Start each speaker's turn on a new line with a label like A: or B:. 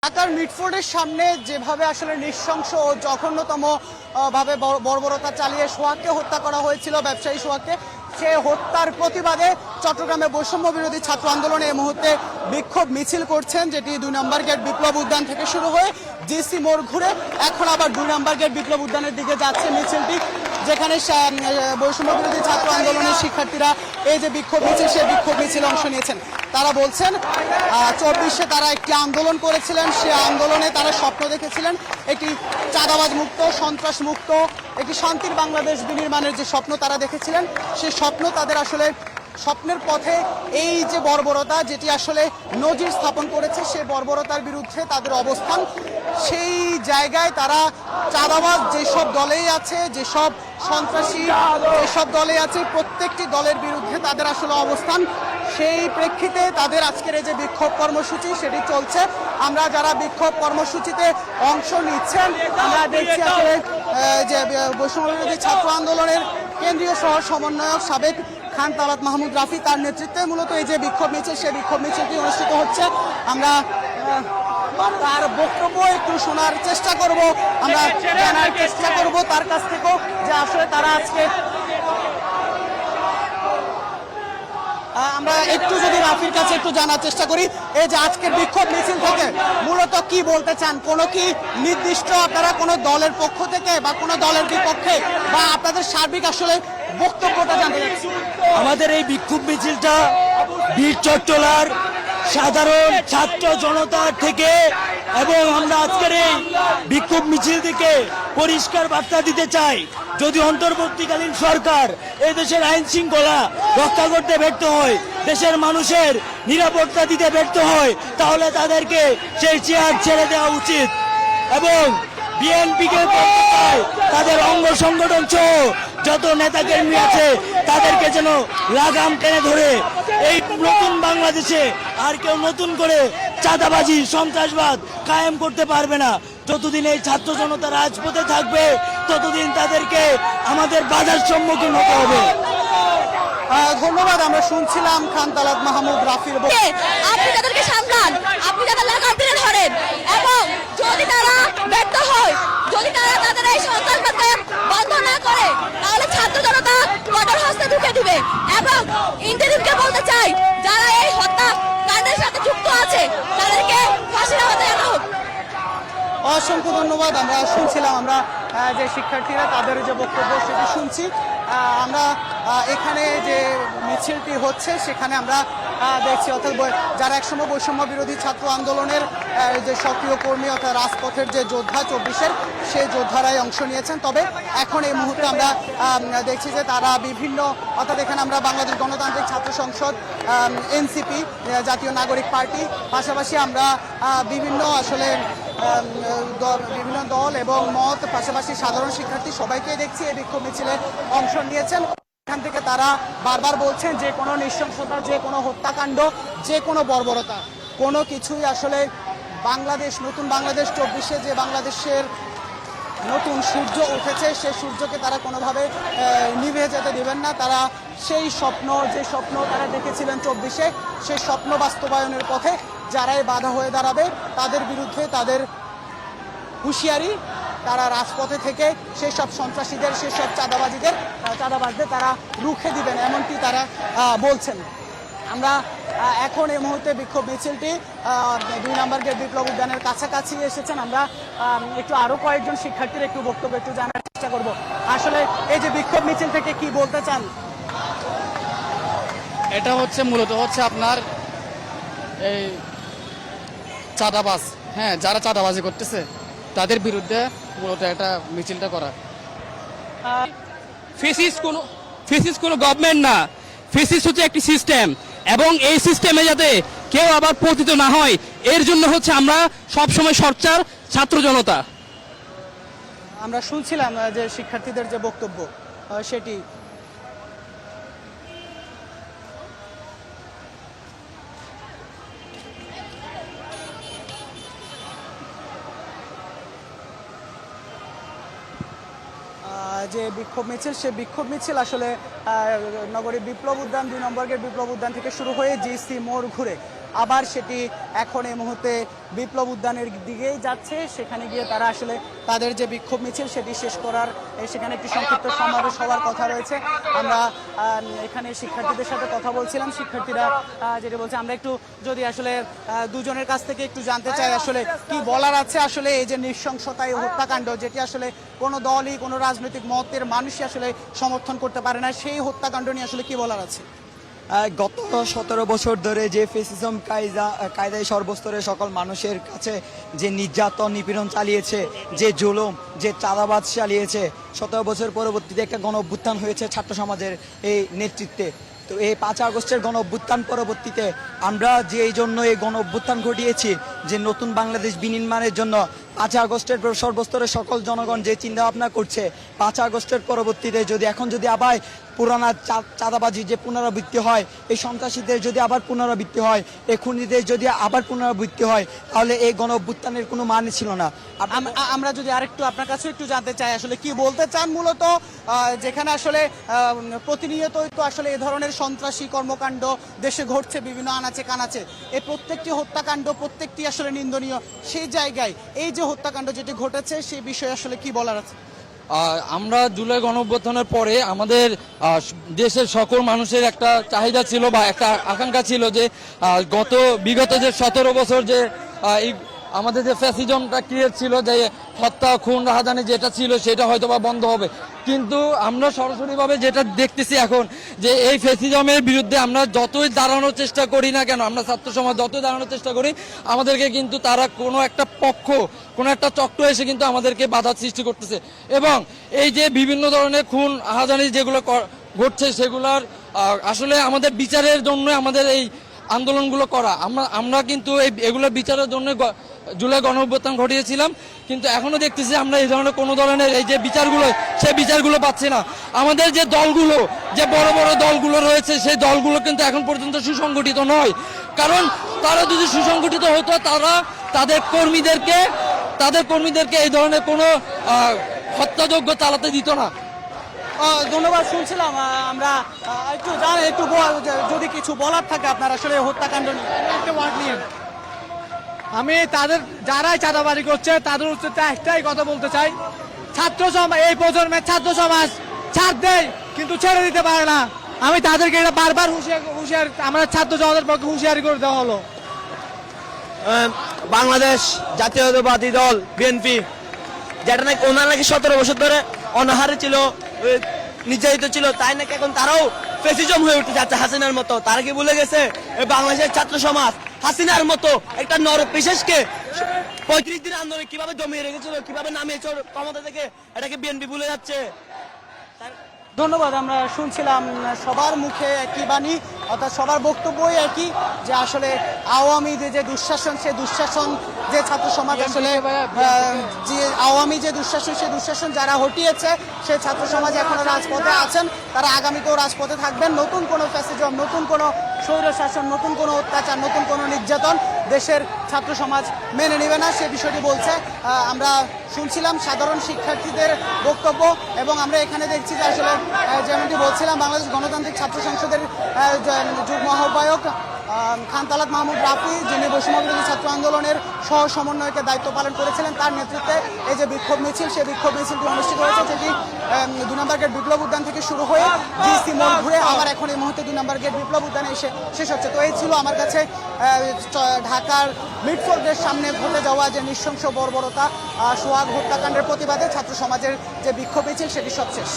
A: ঢাকার মিটফোর্ডের সামনে যেভাবে আসলে নৃশংস ও জঘন্যতম ভাবে বর্বরতা চালিয়ে সোহাগকে হত্যা করা হয়েছিল, ব্যবসায়ী সোহাগকে, সে হত্যার প্রতিবাদে চট্টগ্রামে বৈষম্য বিরোধী ছাত্র আন্দোলনে এই মুহূর্তে বিক্ষোভ মিছিল করছেন, যেটি 2 নম্বর গেট বিপ্লব উদ্যান থেকে শুরু হয়ে জিসি মোড় ঘুরে এখন আবার 2 নম্বর গেট বিপ্লব উদ্যানের দিকে যাচ্ছে মিছিলটি, যেখানে বৈষম্য বিরোধী ছাত্র আন্দোলনের শিক্ষার্থীরা এই যে বিক্ষোভ মিছিল, সেই বিক্ষোভ মিছিলে অংশ নিয়েছেন। তারা বলছেন 24-এ তারা একটি আন্দোলন করেছিলেন, সে আন্দোলনে তারা স্বপ্ন দেখেছিলেন একটি চাঁদাবাজ মুক্ত, সন্ত্রাস মুক্ত, একটি শান্তির বাংলাদেশ বিনির্মাণের যে স্বপ্ন তারা দেখেছিলেন, সেই স্বপ্ন তাদের আসলে স্বপ্নের পথে এই যে বর্বরতা, যেটি আসলে নজির স্থাপন করেছে, সেই বর্বরতার বিরুদ্ধে তাদের অবস্থান। সেই জায়গায় তারা চাঁদাবাজ যেসব দলেই আছে, যেসব সন্ত্রাসী যেসব দলে আছে, প্রত্যেকটি দলের বিরুদ্ধে তাদের আসলে অবস্থান। সেই প্রেক্ষিতে তাদের আজকের এই যে বিক্ষোভ কর্মসূচি, সেটি চলছে। আমরা যারা বিক্ষোভ কর্মসূচিতে অংশ নিচ্ছেন, আমরা দেখছি আসলে যে বৈষম্য বিরোধী ছাত্র আন্দোলনের কেন্দ্রীয় সহ সমন্বয়ক সাবেক খান তালাত মাহমুদ রাফি, তার নেতৃত্বে মূলত এই যে বিক্ষোভ মিছিল, সেই বিক্ষোভ মিছিলটি অনুষ্ঠিত হচ্ছে। আমরা তার বক্তব্য একটু শোনার চেষ্টা করব, আমরা জানার চেষ্টা করব তার কাছ থেকেও যে আসলে তারা আজকে, আমরা একটু যদি রাফির কাছে একটু জানার চেষ্টা করি, এই যে আজকের বিক্ষোভ মিছিল থেকে মূলত কি বলতে চান? কোনো কি নির্দিষ্ট আপনারা কোনো দলের পক্ষ থেকে বা কোনো দলের বিপক্ষে, বা আপনাদের সার্বিক আসলে বক্তব্যটা জানতে চাচ্ছি।
B: আমাদের এই বিক্ষোভ মিছিলটা বীর চট্টলার সাধারণ ছাত্র জনতার থেকে, এবং আমরা আজকের এই বিক্ষোভ মিছিল থেকে পরিষ্কার বার্তা দিতে চাই, যদি অন্তর্বর্তীকালীন সরকার এই দেশের আইন শৃঙ্খলা রক্ষা করতে ব্যর্থ হয়, দেশের মানুষের নিরাপত্তা দিতে ব্যর্থ হয়, তাহলে তাদেরকে সেই চেয়ার ছেড়ে দেওয়া উচিত। এবং বিএনপিকে বলতে চাই, তাদের অঙ্গ সংগঠন সহ যত নেতাকর্মী আছে তাদেরকে যেন লাগাম টেনে ধরে এই নতুন বাংলাদেশে আর কেউ নতুন করে চাঁদাবাজি, সন্ত্রাসবাদ কায়েম করতে পারবে না। যতদিন এই ছাত্র জনতা রাজপথে থাকবে, ততদিন তাদেরকে আমাদের বাধার সম্মুখীন হতে হবে।
A: ধন্যবাদ। আমরা শুনছিলাম খান তালাত মাহমুদ রাফির।
C: আপনি তাদেরকে সামলান, আপনি তাদের লাগাম টেনে ধরেন, এবং যদি তারা ব্যর্থ হয়, যদি তারা তাদের এই সন্ত্রাসবাদকে বন্ধ না করে, তাহলে ছাত্র জনতা কঠোর হস্তে ঢুকে দিবে। এবং ইন্টারিমকে বলতে চাই, যারা এই হত্যা কাণ্ডের সাথে যুক্ত আছে, তাদেরকে ফাঁসির আওতায় আনা হোক।
A: অসংখ্য ধন্যবাদ। আমরা শুনছিলাম, আমরা যে শিক্ষার্থীরা তাদের যে বক্তব্য সেটি শুনছি। আমরা এখানে যে মিছিলটি হচ্ছে সেখানে আমরা দেখছি, অর্থাৎ যারা একসময় বৈষম্য বিরোধী ছাত্র আন্দোলনের যে সক্রিয় কর্মী, অর্থাৎ রাজপথের যে যোদ্ধা 24-এর, সেই যোদ্ধারাই অংশ নিয়েছেন। তবে এখন এই মুহূর্তে আমরা দেখছি যে তারা বিভিন্ন, অর্থাৎ এখানে আমরা বাংলাদেশ গণতান্ত্রিক ছাত্র সংসদ, এনসিপি, জাতীয় নাগরিক পার্টি, পাশাপাশি আমরা বিভিন্ন আসলে বিভিন্ন দল এবং মত, পাশাপাশি সাধারণ শিক্ষার্থী সবাইকে দেখছি এই বিক্ষোভ মিছিলে অংশ নিয়েছেন। এখান থেকে তারা বারবার বলছেন যে কোনো নৃশংসতা, যে কোনো হত্যাকাণ্ড, যে কোনো বর্বরতা, কোনো কিছুই আসলে বাংলাদেশ, নতুন বাংলাদেশ 24-এ যে বাংলাদেশের নতুন সূর্য উঠেছে, সেই সূর্যকে তারা কোনোভাবে নিভে যেতে দেবেন না। তারা সেই স্বপ্ন, যে স্বপ্ন তারা দেখেছিলেন 24-এ, সেই স্বপ্ন বাস্তবায়নের পথে যারাই বাধা হয়ে দাঁড়াবে তাদের বিরুদ্ধে তাদের হুঁশিয়ারি, তারা রাজপথে থেকে সেই সব সন্ত্রাসীদের, সেসব চাঁদাবাজদের তারা রুখে দিবেন, এমনটি তারা বলছেন। আমরা এখন এই মুহূর্তে বিক্ষোভ মিছিলটি 2 নম্বর গেট বিপ্লব উদ্যানের কাছাকাছি এসেছেন। আমরা একটু আরো কয়েকজন শিক্ষার্থীর একটু বক্তব্য একটু জানার চেষ্টা করব। আসলে এই যে বিক্ষোভ মিছিল থেকে কি বলতে চান?
D: এটা হচ্ছে মূলত হচ্ছে আপনার এই চাঁদাবাজ, হ্যাঁ, যারা চাঁদাবাজি করতেছে তাদের বিরুদ্ধে মূলত একটা মিছিলটা করা।
E: ফেসিস কোনো গভর্নমেন্ট না, ফেসিস হচ্ছে একটি সিস্টেম, এবং এই সিস্টেমে যাতে কেউ আবার পতিত না হয়, এর জন্য হচ্ছে আমরা সবসময় সোচ্চার ছাত্র জনতা।
A: আমরা শুনছিলাম যে শিক্ষার্থীদের যে বক্তব্য সেটি। যে বিক্ষোভ মিছিল, সে বিক্ষোভ মিছিল আসলে নগরীর বিপ্লব উদ্যান 2 নম্বর গেট বিপ্লব উদ্যান থেকে শুরু হয়ে জিসি মোড় ঘুরে আবার সেটি এখন এই মুহূর্তে বিপ্লব উদ্যানের দিকেই যাচ্ছে। সেখানে গিয়ে তারা আসলে তাদের যে বিক্ষোভ মিছিল সেটি শেষ করার সেখানে একটি সংক্ষিপ্ত সমাবেশ হওয়ার কথা রয়েছে। আমরা এখানে শিক্ষার্থীদের সাথে কথা বলছিলাম, শিক্ষার্থীরা যেটা বলছে, আমরা একটু যদি আসলে দুজনের কাছ থেকে একটু জানতে চাই আসলে কি বলার আছে আসলে এই যে নৃশংসতা, এই হত্যাকাণ্ড, যেটি আসলে কোনো দলই কোনো রাজনৈতিক মতের মানুষই আসলে সমর্থন করতে পারে না, সেই হত্যাকাণ্ড নিয়ে আসলে কি বলার আছে?
B: গত 17 বছর ধরে যে ফেসিজম কায়দায় সর্বস্তরে সকল মানুষের কাছে যে নির্যাতন নিপীড়ন চালিয়েছে, যে জুলুম, যে চাঁদাবাজ চালিয়েছে, 17 বছর পরবর্তীতে একটা গণ অভ্যুত্থান হয়েছে ছাত্র সমাজের এই নেতৃত্বে। তো এই 5 আগস্টের গণ অভ্যুত্থান পরবর্তীতে আমরা যে এই জন্য এই গণ অভ্যুত্থান ঘটিয়েছি, যে নতুন বাংলাদেশ বিনির্মাণের জন্য 5 আগস্টের সর্বস্তরের সকল জনগণ যে চিন্তা ভাবনা করছে, 5 আগস্টের পরবর্তীতে যদি এখন যদি আবার পুরানা চাঁদাবাজি যে পুনরাবৃত্তি হয়, এই সন্ত্রাসীদের যদি আবার পুনরাবৃত্তি হয়, এই খুনিদের যদি আবার পুনরাবৃত্তি হয়, তাহলে এই গণ অভ্যুত্থানের কোনো মানে ছিল না।
A: আমরা যদি আরেকটু আপনার কাছে একটু জানতে চাই আসলে কি বলতে চান মূলত, যেখানে আসলে প্রতিনিয়তই তো আসলে এ ধরনের সন্ত্রাসী কর্মকাণ্ড দেশে ঘটছে বিভিন্ন আনাচে কানাচে, এই প্রত্যেকটি হত্যাকাণ্ড প্রত্যেকটি আসলে নিন্দনীয়। সেই জায়গায় এই যে হত্যাকাণ্ড যেটি ঘটেছে সেই বিষয়ে আসলে কি বলার আছে?
F: আমরা জুলাই গণঅভ্যুত্থানের পরে আমাদের দেশের সকল মানুষের একটা চাহিদা ছিল বা একটা আকাঙ্ক্ষা ছিল যে বিগত যে 17 বছর যে এই আমাদের যে ফ্যাসিজমটা ক্রিয়েট ছিল, যে হত্যা খুন রাহাজানি যেটা ছিল সেটা হয়তো বা বন্ধ হবে, কিন্তু আমরা সরাসরিভাবে যেটা দেখতেছি এখন যে এই ফ্যাসিজমের বিরুদ্ধে আমরা যতই দাঁড়ানোর চেষ্টা করি না কেন, আমরা ছাত্র সমাজ যতই দাঁড়ানোর চেষ্টা করি, আমাদেরকে কিন্তু তারা কোনো একটা পক্ষ, কোনো একটা চক্র এসে কিন্তু আমাদেরকে বাধা সৃষ্টি করতেছে। এবং এই যে বিভিন্ন ধরনের খুন রাহাজানি যেগুলো ঘটছে সেগুলোর আসলে আমাদের বিচারের জন্য আমাদের এই আন্দোলনগুলো করা। আমরা কিন্তু এগুলোর বিচারের জন্য জুলাই গণঅভ্যুত্থান ঘটিয়েছিলাম, কিন্তু এখনো দেখতেছি আমরা এই ধরনের কোনো ধরনের এই যে বিচারগুলো, সেই বিচারগুলো পাচ্ছি না। আমাদের যে দলগুলো, যে বড় বড় দলগুলো রয়েছে, সেই দলগুলো কিন্তু এখন পর্যন্ত সুসংগঠিত নয়। কারণ তারা যদি সুসংগঠিত হতো, তারা তাদের কর্মীদেরকে এই ধরনের কোনো হত্যাযজ্ঞ চালাতে দিত না।
A: ধন্যবাদ। শুনছিলাম আমরা একটু যদি কিছু বলার থাকে আপনার আসলে হত্যাকাণ্ড নিয়ে।
G: আমি তাদের যারাই চাঁদাবাজি করছে তাদের উচিত একটাই কথা বলতে চাই, ছাত্র সমাজ, এই প্রজন্মের ছাত্র সমাজ ছাড় দেয় কিন্তু ছেড়ে দিতে পারে না। আমি তাদেরকে এটা বারবার হুঁশিয়ার আমরা ছাত্র সমাজের পক্ষে হুঁশিয়ারি করে দেওয়া হলো।
B: বাংলাদেশ জাতীয়তাবাদী দল বিএনপি, যেটা নাকি ওনারা নাকি 17 বছর ধরে অনাহারে ছিল, নির্যাতিত ছিল, তাই নাকি এখন তারাও ফ্যাসিজম হয়ে উঠতে যাচ্ছে হাসিনার মতো। তারা কি ভুলে গেছে বাংলাদেশের ছাত্র সমাজ হাসিনার মতো একটা নরপিশাচকে 35 দিন আন্দোলন কিভাবে জমিয়ে রেখেছিল, কিভাবে নামিয়েছে ক্ষমতা থেকে, এটাকে বিএনপি ভুলে যাচ্ছে।
A: ধন্যবাদ। আমরা শুনছিলাম সবার মুখে একই বাণী, অর্থাৎ সবার বক্তব্যই একই, যে আসলে আওয়ামী যে দুঃশাসন, সে দুঃশাসন যে ছাত্র সমাজ আসলে যে আওয়ামী যে দুঃশাসন, সে দুঃশাসন যারা হটিয়েছে সে ছাত্র সমাজ এখনো রাজপথে আছেন, তারা আগামীতেও রাজপথে থাকবেন। নতুন কোনো ফ্যাসিজম, নতুন কোনো স্বৈরশাসন, নতুন কোনো অত্যাচার, নতুন কোনো নির্যাতন দেশের ছাত্র সমাজ মেনে নেবে না, সে বিষয়টি বলছে। আমরা শুনছিলাম সাধারণ শিক্ষার্থীদের বক্তব্য, এবং আমরা এখানে দেখছি যে আসলে যেমনটি বলছিলাম, বাংলাদেশ গণতান্ত্রিক ছাত্র সংসদের যুগ্ম আহ্বায়ক খান তালাত মাহমুদ রাফি, যিনি বৈষম্যবিরোধী ছাত্র আন্দোলনের সহ সমন্বয়কের দায়িত্ব পালন করেছিলেন, তার নেতৃত্বে এই যে বিক্ষোভ মিছিল, সেই বিক্ষোভ মিছিলটি অনুষ্ঠিত হয়েছে, যেটি 2 নম্বর গেট বিপ্লব উদ্যান থেকে শুরু হয়ে জিসি মোড় ঘুরে আবার এখন এই মুহূর্তে 2 নম্বর গেট বিপ্লব উদ্যানে এসে শেষ হচ্ছে। তো এই ছিল আমার কাছে ঢাকার মিডফোর্ডের সামনে ঘটে যাওয়া যে নৃশংস বর্বরতা, সোহাগ হত্যাকাণ্ডের প্রতিবাদে ছাত্র সমাজের যে বিক্ষোভ মিছিল, সেটি সবশেষ।